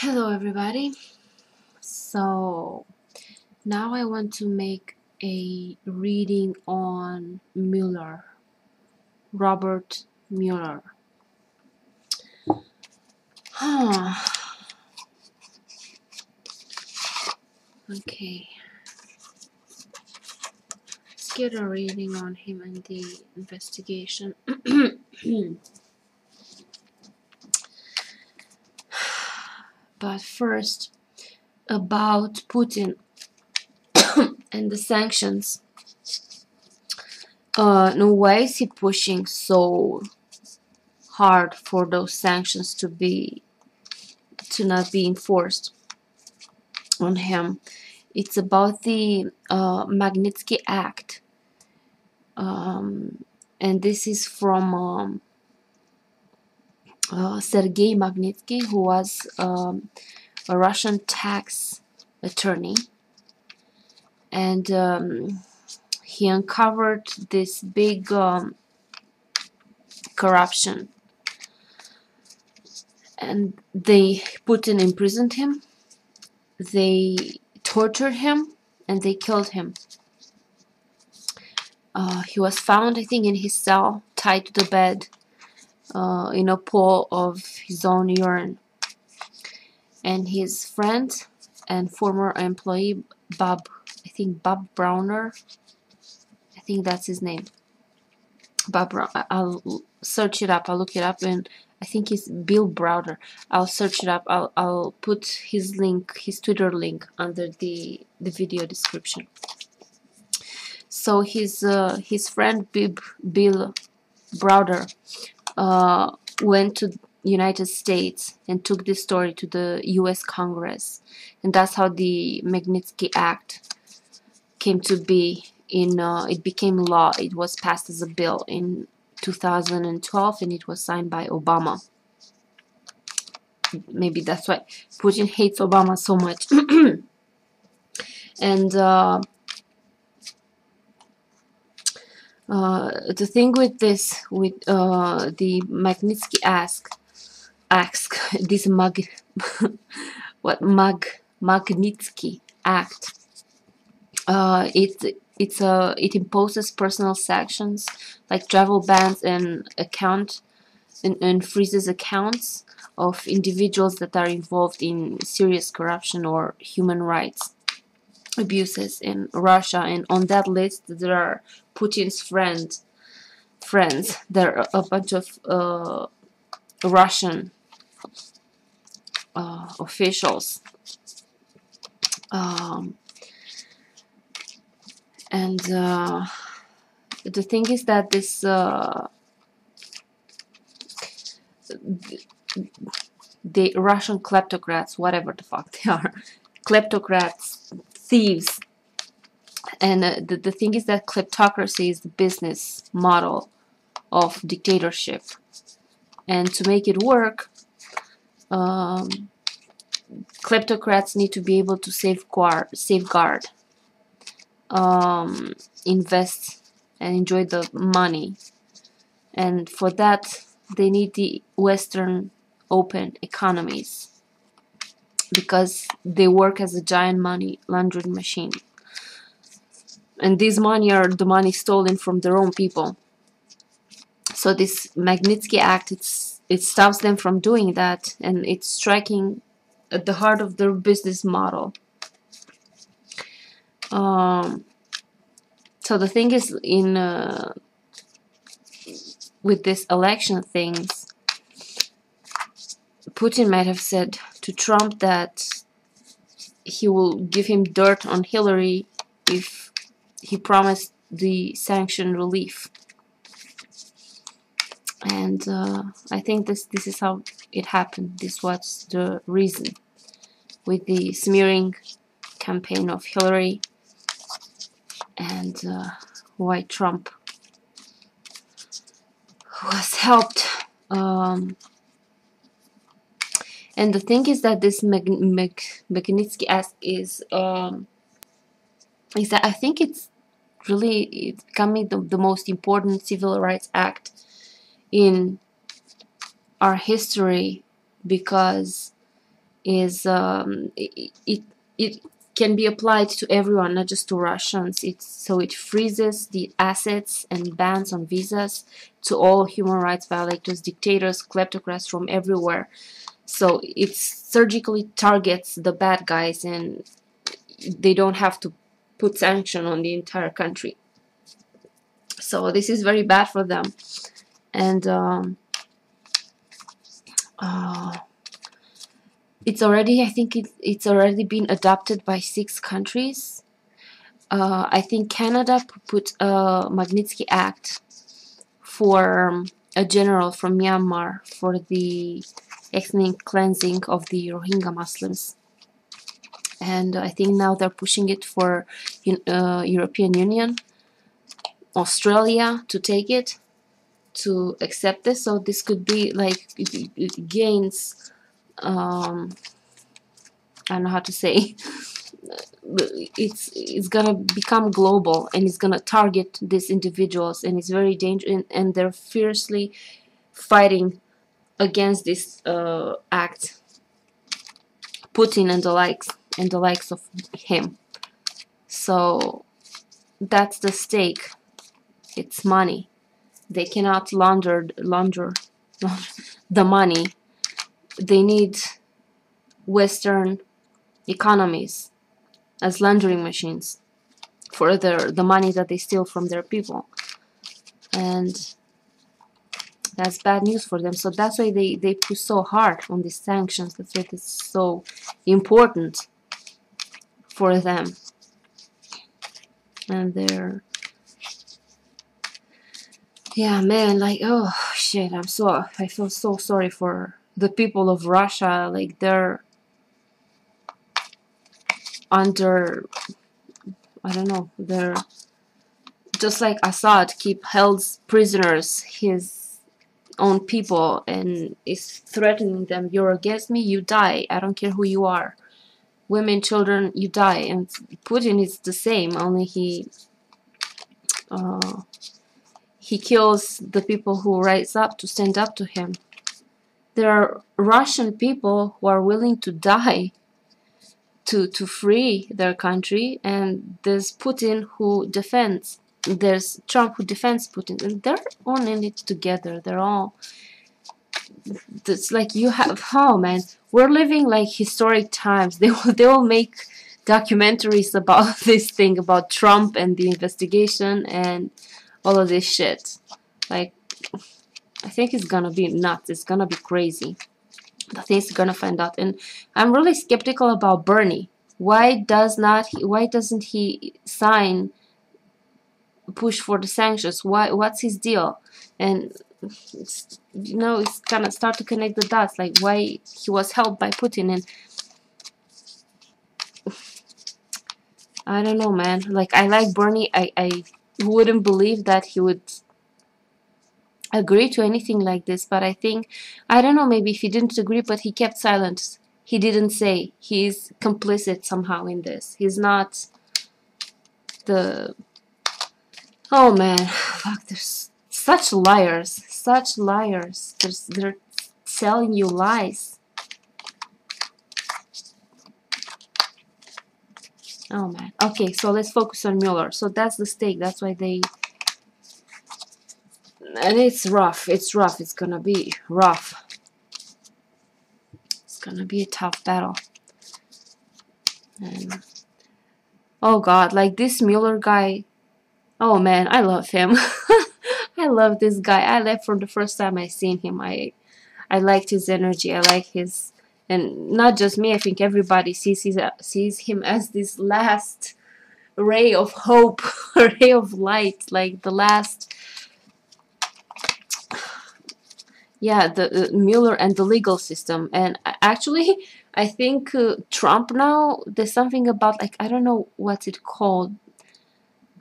Hello everybody. So now I want to make a reading on Mueller, Robert Mueller. Okay, let's get a reading on him and the investigation. But first, about Putin and the sanctions. No, why is he pushing so hard for those sanctions to not be enforced on him? It's about the Magnitsky Act, and this is from Sergei Magnitsky, who was a Russian tax attorney, and he uncovered this big corruption, and Putin imprisoned him, they tortured him, and they killed him. He was found, I think, in his cell, tied to the bed, in a pool of his own urine. And his friend and former employee, Bob Browner, I think that's his name. Bob Brown. I'll search it up. I'll look it up, and I think it's Bill Browder. I'll search it up. I'll put his link, his Twitter link, under the video description. So his friend Bill Browder went to United States and took this story to the U.S. Congress, and that's how the Magnitsky Act came to be. It became law. It was passed as a bill in 2012, and it was signed by Obama. Maybe that's why Putin hates Obama so much. And the thing with this, with the Magnitsky this Magnitsky Act, it imposes personal sanctions like travel bans and freezes accounts of individuals that are involved in serious corruption or human rights abuses in Russia. And on that list there are Putin's friends. There are a bunch of Russian officials. And the thing is that this the Russian kleptocrats, whatever the fuck they are, kleptocrats, thieves, and the thing is that kleptocracy is the business model of dictatorship, and to make it work, kleptocrats need to be able to safeguard, invest and enjoy the money, and for that they need the Western open economies, because they work as a giant money laundering machine, and these money are the money stolen from their own people. So this Magnitsky Act, it stops them from doing that, and it's striking at the heart of their business model. So the thing is, with this election things, Putin might have said to Trump that he will give him dirt on Hillary if he promised the sanction relief. And I think this is how it happened. This was the reason, with the smearing campaign of Hillary, and why Trump was helped. And the thing is that this Magnitsky Act is that I think it's becoming the most important civil rights act in our history, because is it can be applied to everyone, not just to Russians. So it freezes the assets and bans on visas to all human rights violators, dictators, kleptocrats from everywhere. So it surgically targets the bad guys, and they don't have to put sanction on the entire country. So this is very bad for them. And it's already, I think it's already been adopted by 6 countries. I think Canada put a Magnitsky Act for a general from Myanmar for the ethnic cleansing of the Rohingya Muslims. And I think now they're pushing it for European Union, Australia to take it, to accept this. So this could be like, it gains, I don't know how to say, it's gonna become global, and it's gonna target these individuals, and it's very dangerous, and they're fiercely fighting against this act, Putin and the likes of him. So that's the stake. It's money. They cannot launder the money. They need Western economies as laundering machines for the money that they steal from their people. And that's bad news for them. So that's why they push so hard on these sanctions. That's why it's so important for them. And they're, yeah, man, like, oh shit, I feel so sorry for the people of Russia. Like, they're under, I don't know, they're just like Assad, keep held prisoners his own people, and is threatening them. You're against me, you die. I don't care who you are. Women, children, you die. And Putin is the same, only he kills the people who rise up to stand up to him. There are Russian people who are willing to die to free their country, and there's Putin who defends. There's Trump who defends Putin, and they're all in it together. They're all. It's like you have. Oh man, we're living like historic times. They will make documentaries about this thing, about Trump and the investigation and all of this shit. Like, I think it's gonna be nuts. It's gonna be crazy. The things gonna find out. And I'm really skeptical about Bernie. Why doesn't he push for the sanctions? What's his deal? And it's gonna start to connect the dots, like why he was helped by Putin. And I don't know, man. Like, I like Bernie. I wouldn't believe that he would agree to anything like this, but I think, I don't know, maybe if he didn't agree, but he kept silent. He didn't say. He's complicit somehow in this. He's not the... Oh man, fuck, there's such liars. Such liars. They're selling you lies. Oh man. Okay, so let's focus on Mueller. So that's the stake. That's why they... And it's rough. It's rough. It's gonna be rough. It's gonna be a tough battle. And oh god, like this Mueller guy. Oh man, I love him. I love this guy. I love from the first time I seen him. I liked his energy. I like his, and not just me. I think everybody sees him as this last ray of hope, a ray of light, like the last. Yeah, the Mueller and the legal system. And actually, I think Trump now, there's something about, like, I don't know what's it called,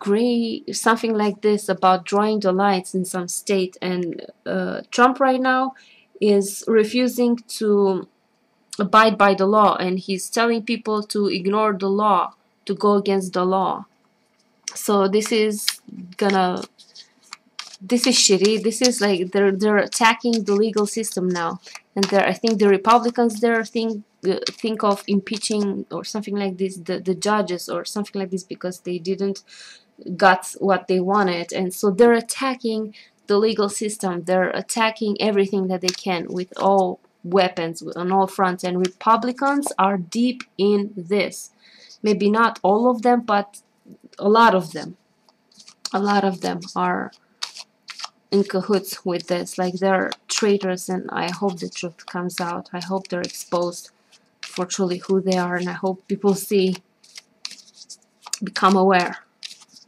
gray, something like this, about drawing the lines in some state. And Trump right now is refusing to abide by the law, and he's telling people to ignore the law, to go against the law. So this is gonna this is shitty. This is like they're attacking the legal system now, and I think the Republicans there think of impeaching or something like this the judges or something like this because they didn't got what they wanted, and so they're attacking the legal system. They're attacking everything that they can with all weapons on all fronts, and Republicans are deep in this. Maybe not all of them, but a lot of them. A lot of them are in cahoots with this. Like, they're traitors, and I hope the truth comes out. I hope they're exposed for truly who they are, and I hope people become aware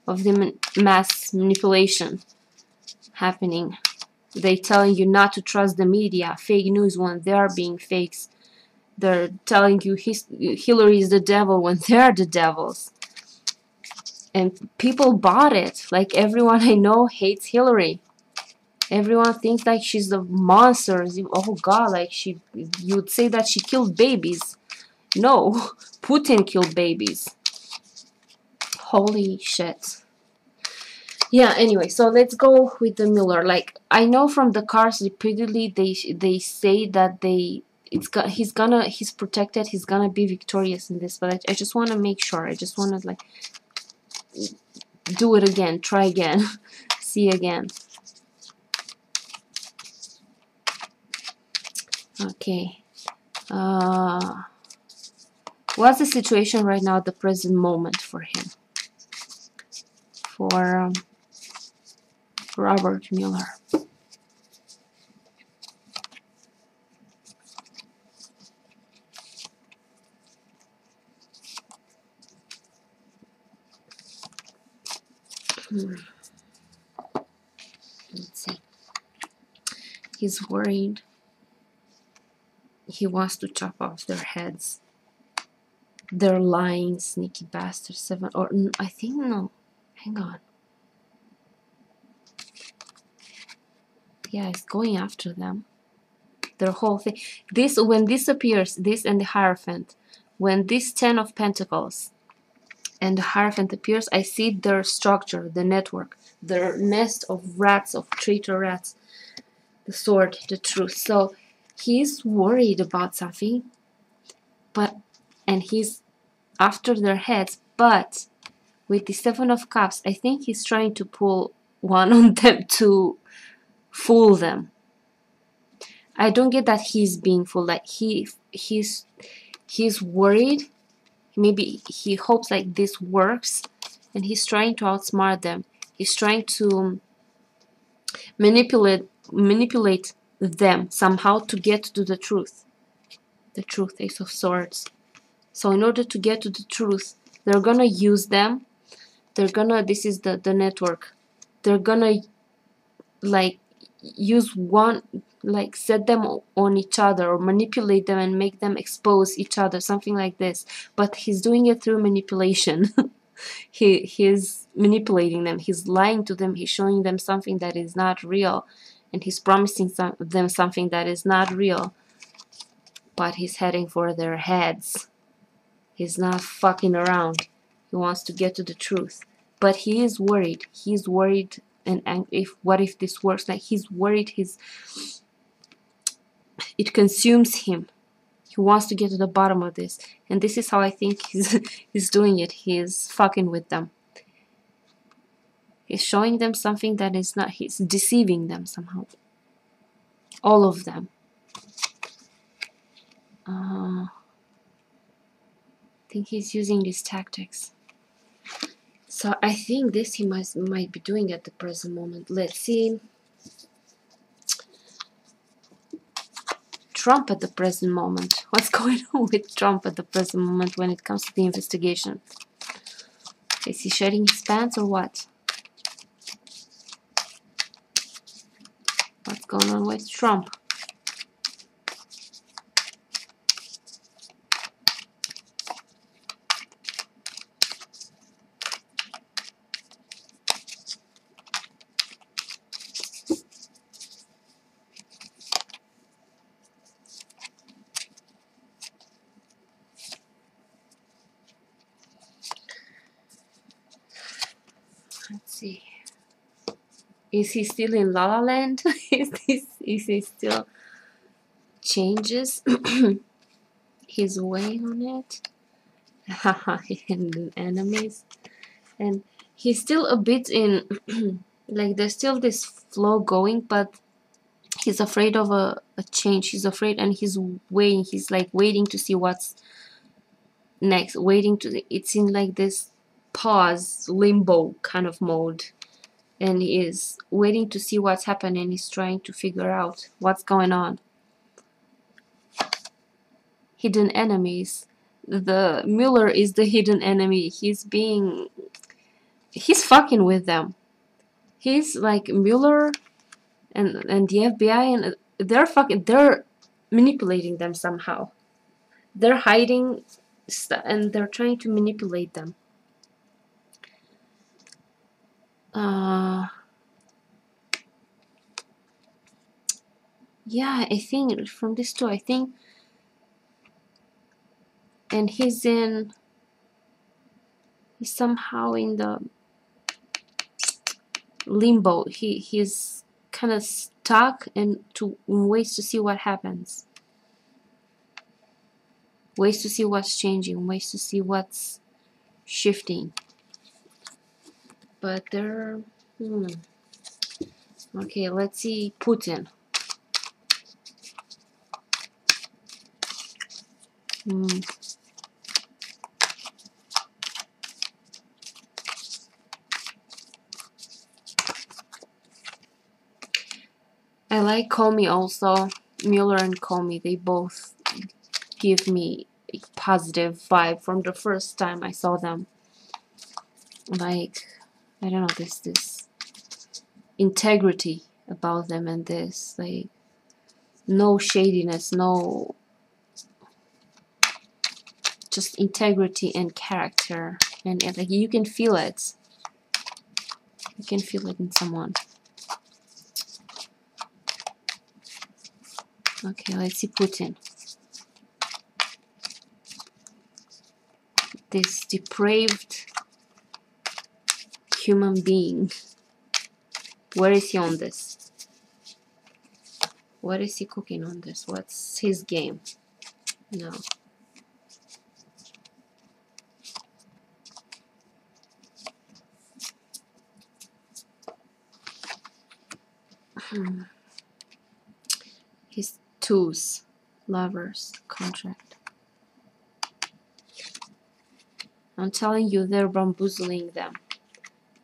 of the mass manipulation happening. They telling you not to trust the media, fake news when they are being fakes. They're telling you Hillary is the devil when they are the devils. And people bought it. Like, everyone I know hates Hillary. Everyone thinks like she's the monster. Oh God, like you'd say that she killed babies. No, Putin killed babies. Holy shit. Yeah, anyway, so let's go with the Mueller. Like, I know from the cars repeatedly they say that he's protected, he's gonna be victorious in this, but I just want to make sure. I just want to like do it again, try again, see again. Okay. What's the situation right now at the present moment for him? For Robert Mueller. Let's see. He's worried. He wants to chop off their heads. They're lying, sneaky bastards. 7 or I think no. Hang on. Yeah, it's going after them. Their whole thing. When this appears, this and the Hierophant, when this 10 of Pentacles and the Hierophant appears, I see their structure, the network, their nest of rats, of traitor rats, the sword, the truth. So he's worried about something, and he's after their heads, but with the 7 of Cups, I think he's trying to pull one on them to fool them. I don't get that he's being fooled. Like, he's worried. Maybe he hopes like this works, and he's trying to outsmart them. He's trying to manipulate them somehow to get to the truth. The truth, Ace of Swords. So in order to get to the truth, they're gonna use them. They're gonna, this is the network. They're gonna like use one, like set them on each other or manipulate them and make them expose each other, something like this. But he's doing it through manipulation. He's manipulating them. He's lying to them. He's showing them something that is not real, and he's promising them something that is not real. But he's heading for their heads. He's not fucking around. He wants to get to the truth. But he is worried. He's worried, and what if this works? Like, he's worried. It consumes him. He wants to get to the bottom of this, and this is how I think he's doing it. He's fucking with them. He's showing them something that is not. He's deceiving them somehow. All of them. I think he's using these tactics. So I think this he might be doing at the present moment. Let's see. Trump at the present moment. What's going on with Trump at the present moment when it comes to the investigation? Is he shedding his pants or what? What's going on with Trump? Let's see. Is he still in La La Land? Is he still changes his way on it? Haha, hidden enemies. And he's still a bit in like there's still this flow going, but he's afraid of a change. He's afraid, and he's waiting. He's like waiting to see what's next, waiting to, it's in like this pause, limbo kind of mode, and he is waiting to see what's happening. He's trying to figure out what's going on. Hidden enemies. The Mueller is the hidden enemy. He's fucking with them. He's like Mueller and the FBI, and they're manipulating them somehow. They're hiding and they're trying to manipulate them. Yeah, I think from this too, I think, and he's somehow in the limbo. He's kind of stuck and waits to see what happens, waits to see what's changing, waits to see what's shifting. But they're okay, let's see Putin. I like Comey also. Mueller and Comey, they both give me a positive vibe from the first time I saw them. Like, I don't know, this integrity about them, and this like no shadiness, no, just integrity and character, and like you can feel it. You can feel it in someone. Okay, let's see Putin. This depraved human being. Where is he on this? What is he cooking on this? What's his game? No. His twos, lovers, contract. I'm telling you, they're bamboozling them.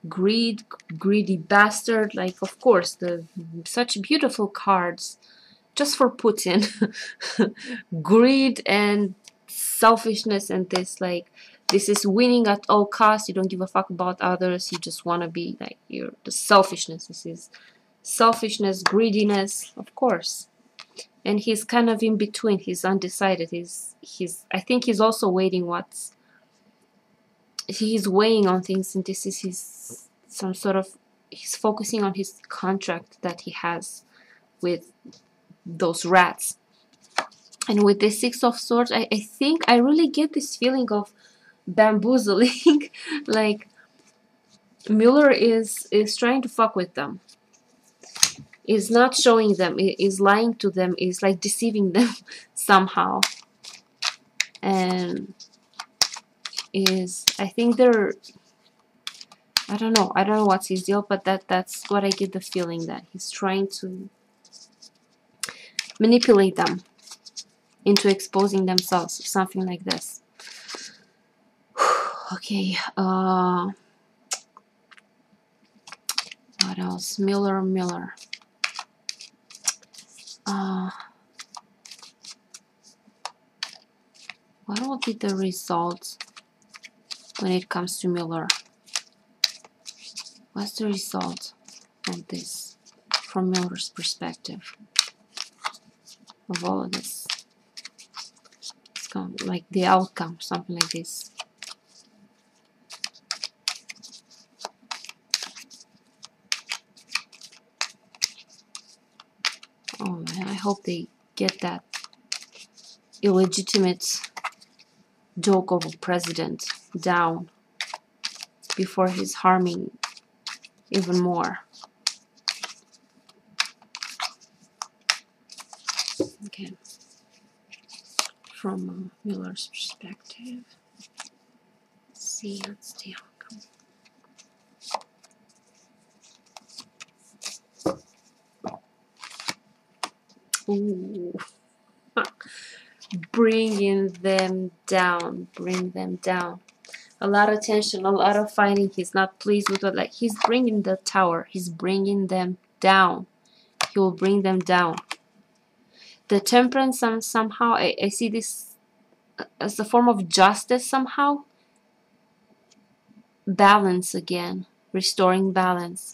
Greedy bastard. Like, of course, such beautiful cards just for Putin. Greed and selfishness, and this like, this is winning at all costs. You don't give a fuck about others. You just want to be like, you're the selfishness. This is selfishness, greediness, of course. And he's kind of in between. He's undecided. I think he's also waiting he's weighing on things, and this is he's focusing on his contract that he has with those rats. And with the Six of Swords, I think I really get this feeling of bamboozling. Like Mueller is trying to fuck with them, is not showing them, is lying to them, is like deceiving them somehow. And I think they're, I don't know what's his deal, but that's what I get the feeling, that he's trying to manipulate them into exposing themselves, or something like this. Okay, what else? Mueller. What will be the result when it comes to Mueller? What's the result of this from Mueller's perspective of all of this? It's kind of like the outcome, something like this. Oh man, I hope they get that illegitimate joke of a president down before he's harming even more. again from Mueller's perspective. Let's see what's the outcome. Ooh. Bringing them down, bring them down. A lot of tension, a lot of fighting. He's not pleased with it. Like, he's bringing the tower. He's bringing them down. He will bring them down. The temperance, somehow, I see this as a form of justice somehow. Balance again. Restoring balance.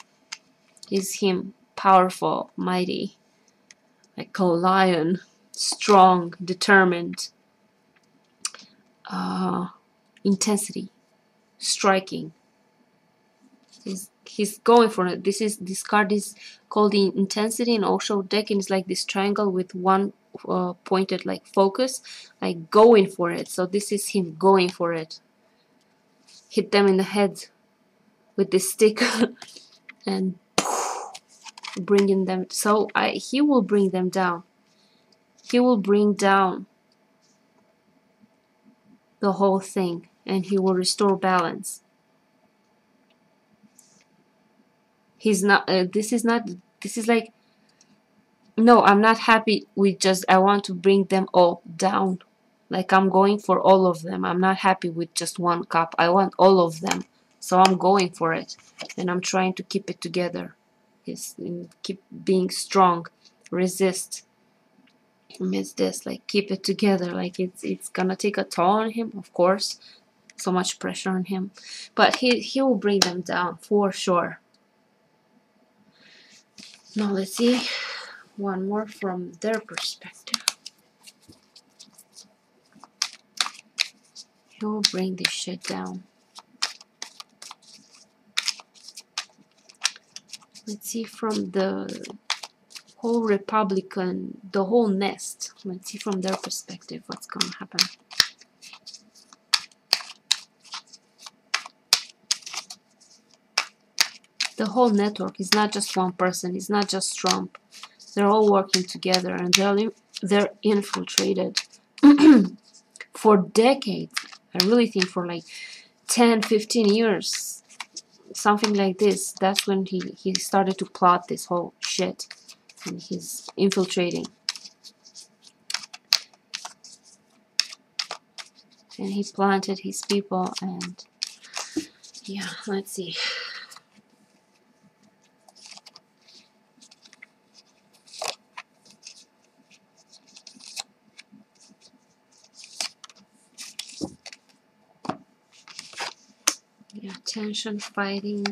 Is him powerful, mighty. Like a lion. Strong, determined. Intensity. Striking. He's going for it. This card is called the intensity, and also deck, and it's like this triangle with one pointed like focus, like going for it. So this is him going for it. Hit them in the head with this stick and bringing them. So he will bring them down. He will bring down the whole thing, and he will restore balance. He's not, this is like, no, I'm not happy with just, I want to bring them all down. Like, I'm going for all of them. I'm not happy with just one cup. I want all of them. So I'm going for it. And I'm trying to keep it together. Keep being strong. Resist. Amidst this, like, keep it together. Like, it's gonna take a toll on him, of course. So much pressure on him. But he will bring them down, for sure. Now let's see one more from their perspective. He will bring this shit down. Let's see from the whole Republican, the whole nest. Let's see from their perspective what's gonna happen. The whole network is not just one person. It's not just Trump. They're all working together, and they're infiltrated for decades. I really think for like 10, 15 years, something like this. That's when he started to plot this whole shit, and he's infiltrating. And he planted his people, and yeah, let's see. Yeah, tension, fighting.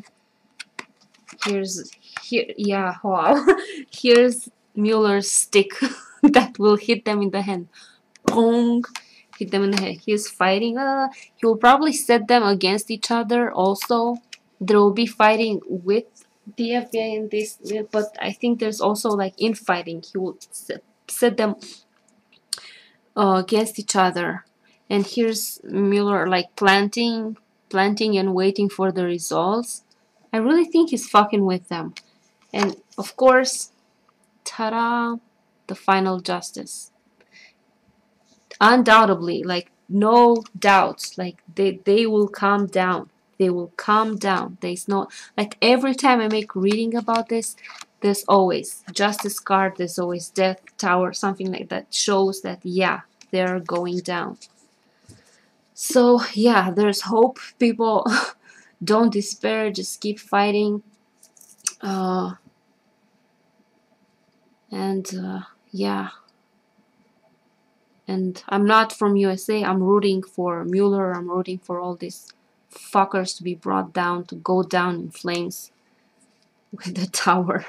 Yeah, wow. Here's Mueller's stick that will hit them in the head. Boom, hit them in the head. He's fighting. He will probably set them against each other. Also, there will be fighting with the FBI in this, but I think there's also like infighting. He will set them against each other. And here's Mueller like planting and waiting for the results. I really think he's fucking with them. And of course, ta-da, the final justice. Undoubtedly, like, no doubts, like, they will calm down. They will calm down. There's no, like, every time I make reading about this, there's always justice card, there's always death tower, something like that shows that, yeah, they're going down. So yeah, there's hope. People, don't despair, just keep fighting. Yeah, and I'm not from USA. I'm rooting for Mueller. I'm rooting for all these fuckers to be brought down, to go down in flames with the tower.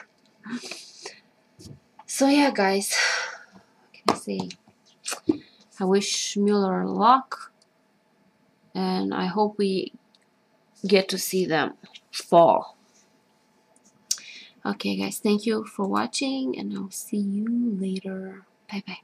So yeah, guys, what can I say? I wish Mueller luck, and I hope we get to see them fall. Okay, guys, thank you for watching, and I'll see you later. Bye bye.